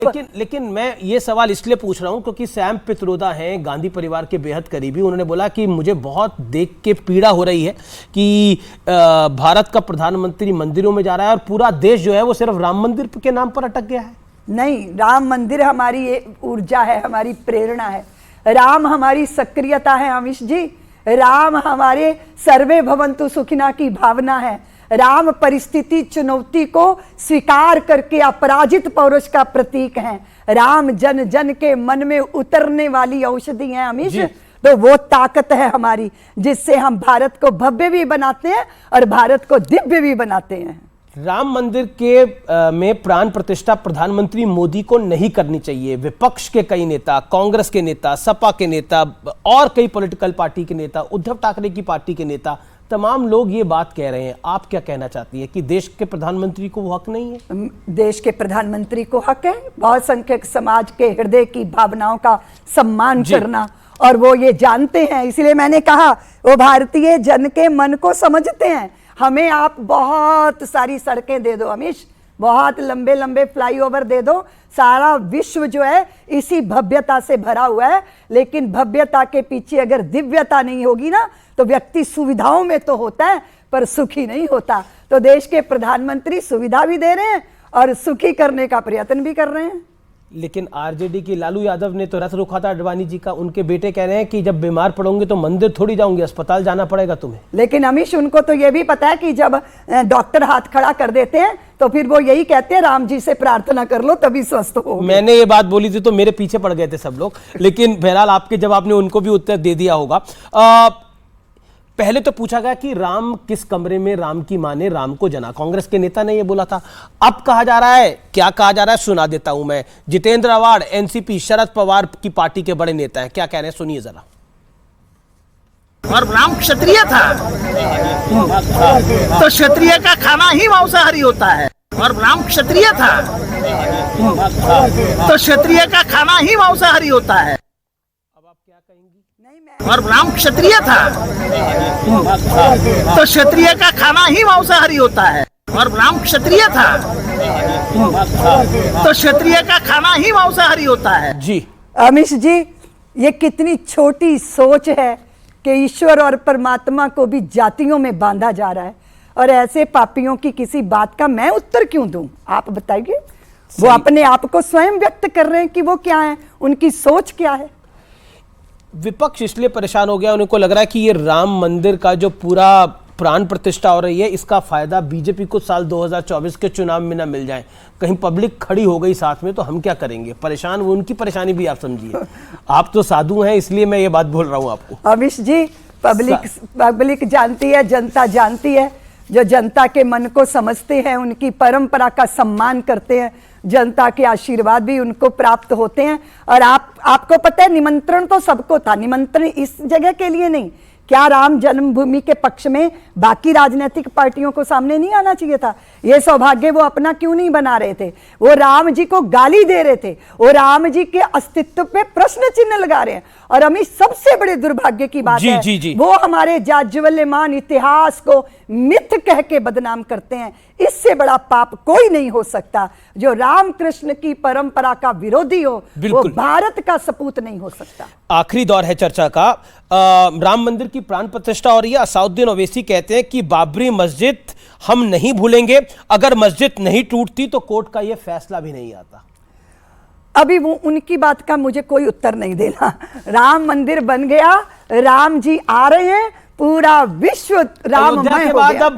लेकिन मैं ये सवाल इसलिए पूछ रहा हूं क्योंकि सैम पित्रोदा हैं, गांधी परिवार के बेहद करीबी। उन्होंने बोला कि मुझे बहुत देख के पीड़ा हो रही है कि भारत का प्रधानमंत्री मंदिरों में जा रहा है और पूरा देश जो है वो सिर्फ राम मंदिर के नाम पर अटक गया है। नहीं, राम मंदिर हमारी ऊर्जा है, हमारी प्रेरणा है। राम हमारी सक्रियता है अमीश जी। राम हमारे सर्वे भवन्तु सुखिना की भावना है। राम परिस्थिति चुनौती को स्वीकार करके अपराजित पौरुष का प्रतीक है। राम जन जन के मन में उतरने वाली औषधि है अमीश। तो वो ताकत है हमारी जिससे हम भारत को भव्य भी बनाते हैं और भारत को दिव्य भी बनाते हैं। राम मंदिर के में प्राण प्रतिष्ठा प्रधानमंत्री मोदी को नहीं करनी चाहिए। विपक्ष के कई नेता, कांग्रेस के नेता, सपा के नेता और कई पॉलिटिकल पार्टी के नेता, उद्धव ठाकरे की पार्टी के नेता, तमाम लोग ये बात कह रहे हैं। आप क्या कहना चाहती हैं कि देश के प्रधानमंत्री को वो हक नहीं है? देश के प्रधानमंत्री को हक है बहुसंख्यक समाज के हृदय की भावनाओं का सम्मान करना, और वो ये जानते हैं। इसलिए मैंने कहा वो भारतीय जन के मन को समझते हैं। हमें आप बहुत सारी सड़कें दे दो अमीश, बहुत लंबे लंबे फ्लाईओवर दे दो, सारा विश्व जो है इसी भव्यता से भरा हुआ है। लेकिन भव्यता के पीछे अगर दिव्यता नहीं होगी ना तो व्यक्ति सुविधाओं में तो होता है पर सुखी नहीं होता। तो देश के प्रधानमंत्री सुविधा भी दे रहे हैं और सुखी करने का प्रयत्न भी कर रहे हैं। लेकिन आरजेडी की लालू यादव ने तो रथ रोका था अडवाणी जी का। उनके बेटे कह रहे हैं कि जब बीमार पड़ोगे तो मंदिर थोड़ी जाऊंगे, अस्पताल जाना पड़ेगा तुम्हें। लेकिन अमीश उनको तो ये भी पता है कि जब डॉक्टर हाथ खड़ा कर देते हैं तो फिर वो यही कहते हैं राम जी से प्रार्थना कर लो तभी स्वस्थ हो। मैंने ये बात बोली थी तो मेरे पीछे पड़ गए थे सब लोग। लेकिन बहरहाल आपके जवाब ने उनको भी उत्तर दे दिया होगा। पहले तो पूछा गया कि राम किस कमरे में राम की मां ने राम को जना, कांग्रेस के नेता ने यह बोला था। अब कहा जा रहा है, क्या कहा जा रहा है सुना देता हूं मैं। जितेंद्र आवाड़ एनसीपी शरद पवार की पार्टी के बड़े नेता हैं, क्या कह रहे हैं सुनिए जरा। और राम क्षत्रिय था तो क्षत्रिय का खाना ही मांसाहारी होता है। और राम क्षत्रिय था तो क्षत्रिय का खाना ही मांसाहारी होता है। और राम क्षत्रिय था तो क्षत्रिय का खाना ही मांसाहारी होता है। और राम क्षत्रिय था तो क्षत्रिय का खाना ही मांसाहारी होता है। जी अमीश जी, ये कितनी छोटी सोच है कि ईश्वर और परमात्मा को भी जातियों में बांधा जा रहा है। और ऐसे पापियों की किसी बात का मैं उत्तर क्यों दूं? आप बताइए। वो अपने आप को स्वयं व्यक्त कर रहे हैं कि वो क्या है, उनकी सोच क्या है। विपक्ष इसलिए परेशान हो गया, उनको लग रहा है कि ये राम मंदिर का जो पूरा प्राण प्रतिष्ठा हो रही है इसका फायदा बीजेपी को साल 2024 के चुनाव में ना मिल जाए। कहीं पब्लिक खड़ी हो गई साथ में तो हम क्या करेंगे। परेशान, वो उनकी परेशानी भी आप समझिए। आप तो साधु हैं इसलिए मैं ये बात बोल रहा हूं आपको। अमीश जी, पब्लिक जानती है, जनता जानती है। जो जनता के मन को समझते हैं, उनकी परंपरा का सम्मान करते हैं, जनता के आशीर्वाद भी उनको प्राप्त होते हैं। और आपको पता है निमंत्रण तो सबको था, निमंत्रण इस जगह के लिए नहीं। क्या राम जन्मभूमि के पक्ष में बाकी राजनीतिक पार्टियों को सामने नहीं आना चाहिए था? ये सौभाग्य वो अपना क्यों नहीं बना रहे थे? वो राम जी को गाली दे रहे थे, वो राम जी के अस्तित्व पे प्रश्न चिन्ह लगा रहे हैं। और अमीश, सबसे बड़े दुर्भाग्य की बात है वो हमारे जाज्वल्यमान इतिहास को मिथ कह के बदनाम करते हैं। इससे बड़ा पाप कोई नहीं हो सकता। जो रामकृष्ण की परंपरा का विरोधी हो वो भारत का सपूत नहीं हो सकता। आखिरी दौर है चर्चा का। राम मंदिर की प्राण प्रतिष्ठा हो रही है। असाउद्दीन ओवैसी कहते हैं कि बाबरी मस्जिद हम नहीं भूलेंगे, अगर मस्जिद नहीं टूटती तो कोर्ट का यह फैसला भी नहीं आता। अभी वो उनकी बात का मुझे कोई उत्तर नहीं देना। राम मंदिर बन गया, राम जी आ रहे हैं, पूरा विश्व राममय हो गया।